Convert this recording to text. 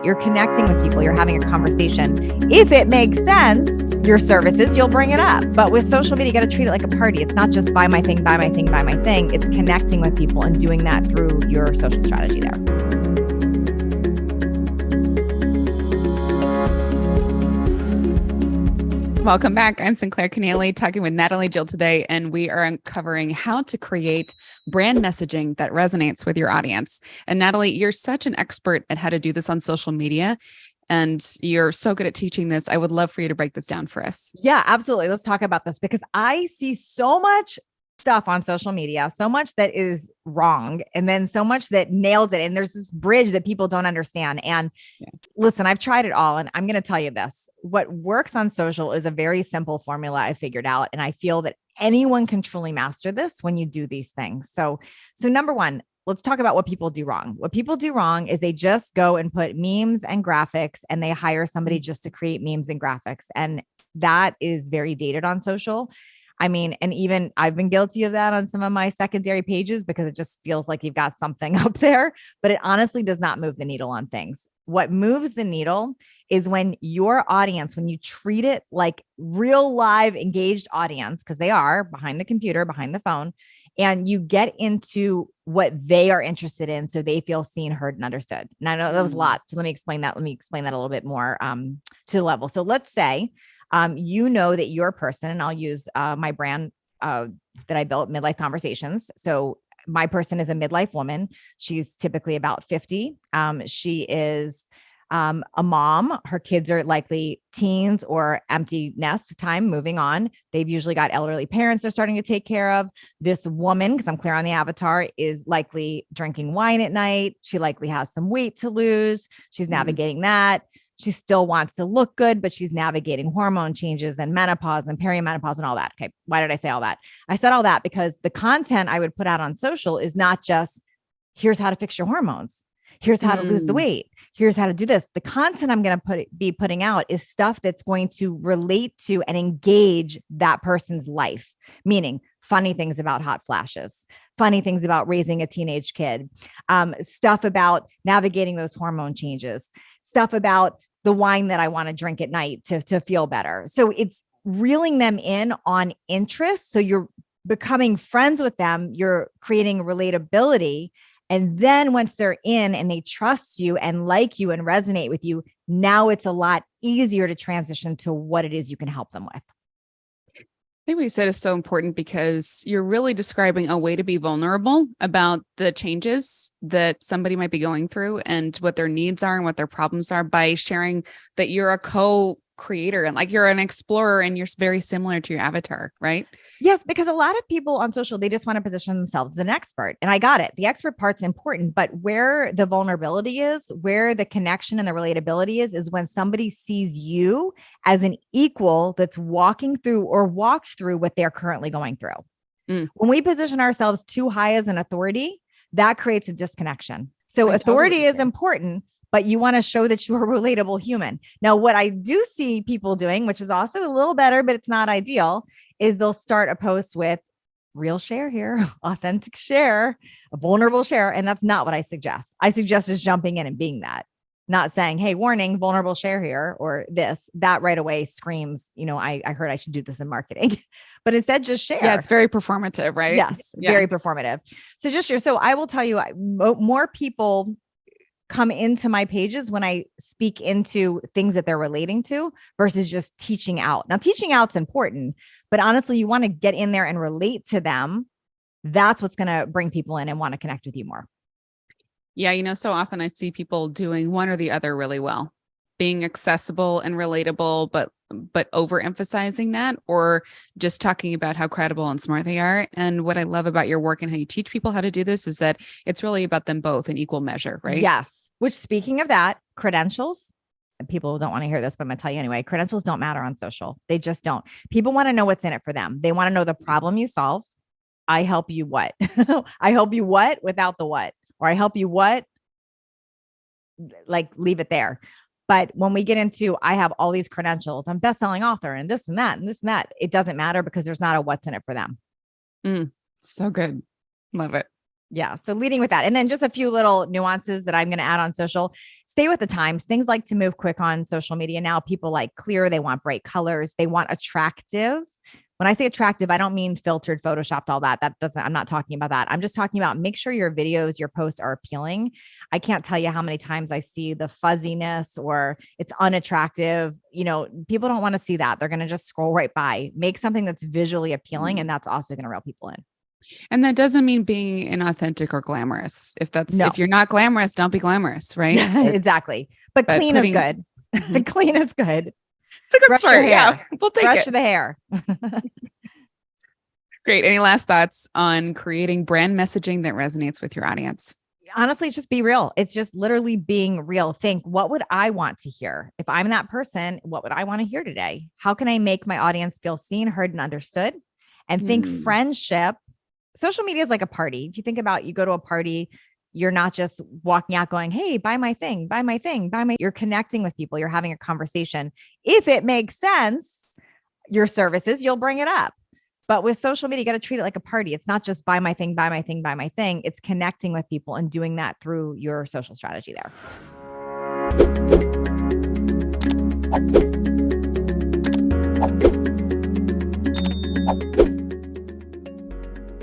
You're connecting with people. You're having a conversation. If it makes sense, your services, you'll bring it up. But with social media, you got to treat it like a party. It's not just buy my thing, buy my thing, buy my thing. It's connecting with people and doing that through your social strategy there. Welcome back. I'm Sinclair Kennally, talking with Natalie Jill today, and we are uncovering how to create brand messaging that resonates with your audience. And Natalie, you're such an expert at how to do this on social media, and you're so good at teaching this. I would love for you to break this down for us. Yeah, absolutely. Let's talk about this because I see so much stuff on social media, so much that is wrong, and then so much that nails it. And there's this bridge that people don't understand. And listen, I've tried it all. And I'm going to tell you this, what works on social is a very simple formula I figured out. And I feel that anyone can truly master this when you do these things. So number one, let's talk about what people do wrong. What people do wrong is they just go and put memes and graphics, and they hire somebody just to create memes and graphics. And that is very dated on social. I mean, and even I've been guilty of that on some of my secondary pages because it just feels like you've got something up there, but it honestly does not move the needle on things. What moves the needle is when your audience, when you treat it like real live engaged audience, because they are behind the computer, behind the phone, and you get into what they are interested in so they feel seen, heard, and understood. And I know that was a lot. So let me explain that. Let me explain that a little bit more to the level. So let's say, you know that your person, and I'll use my brand that I built, Midlife Conversations. So my person is a midlife woman. She's typically about 50. She is a mom. Her kids are likely teens or empty nest time, moving on. They've usually got elderly parents they're starting to take care of. This woman, because I'm clear on the avatar, is likely drinking wine at night. She likely has some weight to lose. She's navigating that. She still wants to look good, but she's navigating hormone changes and menopause and perimenopause and all that. Okay. Why did I say all that? I said all that because the content I would put out on social is not just, here's how to fix your hormones. Here's how to lose the weight. Here's how to do this. The content I'm going to be putting out is stuff that's going to relate to and engage that person's life, meaning funny things about hot flashes, funny things about raising a teenage kid, stuff about navigating those hormone changes, stuff about the wine that I want to drink at night to feel better. So it's reeling them in on interest. So you're becoming friends with them. You're creating relatability. And then once they're in and they trust you and like you and resonate with you, now it's a lot easier to transition to what it is you can help them with. I think what you said is so important because you're really describing a way to be vulnerable about the changes that somebody might be going through and what their needs are and what their problems are by sharing that you're a co-creator and like you're an explorer and you're very similar to your avatar, right? Yes, because a lot of people on social, they just want to position themselves as an expert. And I got it. The expert part's important, but where the vulnerability is, where the connection and the relatability is when somebody sees you as an equal that's walking through or walked through what they're currently going through. When we position ourselves too high as an authority, that creates a disconnection. So authority is important, but you want to show that you're a relatable human. Now, what I do see people doing, which is also a little better, but it's not ideal, is they'll start a post with real share here, authentic share, a vulnerable share. And that's not what I suggest. I suggest just jumping in and being that, not saying, hey, warning, vulnerable share here, or this, that right away screams, I heard I should do this in marketing, but instead just share. Yeah. It's very performative, right? Yes. Yeah. Very performative. So just share. So I will tell you, more people come into my pages when I speak into things that they're relating to versus just teaching out. Now, teaching out's important, but honestly, you want to get in there and relate to them. That's what's going to bring people in and want to connect with you more. Yeah. So often I see people doing one or the other really well, being accessible and relatable, but overemphasizing that or just talking about how credible and smart they are. And what I love about your work and how you teach people how to do this is that it's really about them both in equal measure, right? Yes. Which, speaking of that, credentials, and people don't want to hear this, but I'm going to tell you anyway, credentials don't matter on social. They just don't. People want to know what's in it for them. They want to know the problem you solve. I help you what? I help you what without the what? Or I help you what? Like, leave it there. But when we get into, I have all these credentials, I'm best-selling author and this and that and this and that, it doesn't matter because there's not a what's in it for them. So good. Love it. Yeah. So leading with that. And then just a few little nuances that I'm going to add on social. Stay with the times. Things like to move quick on social media. Now people like clear, they want bright colors, they want attractive. When I say attractive, I don't mean filtered, photoshopped, all that. I'm not talking about that. I'm just talking about make sure your videos, your posts are appealing. I can't tell you how many times I see the fuzziness or it's unattractive. People don't want to see that. They're going to just scroll right by. Make something that's visually appealing, and that's also going to reel people in. And that doesn't mean being inauthentic or glamorous. If you're not glamorous, don't be glamorous, right? Exactly. But clean is good. Mm-hmm. Clean is good. It's a good story. Yeah, we'll take Brush the hair. Great. Any last thoughts on creating brand messaging that resonates with your audience? Honestly, just be real. It's just literally being real. Think, what would I want to hear? If I'm that person, what would I want to hear today? How can I make my audience feel seen, heard, and understood? And think friendship. Social media is like a party. If you think about, you go to a party, you're not just walking out going, hey, buy my thing, buy my thing, you're connecting with people. You're having a conversation. If it makes sense, your services, you'll bring it up. But with social media, you got to treat it like a party. It's not just buy my thing, buy my thing, buy my thing. It's connecting with people and doing that through your social strategy there.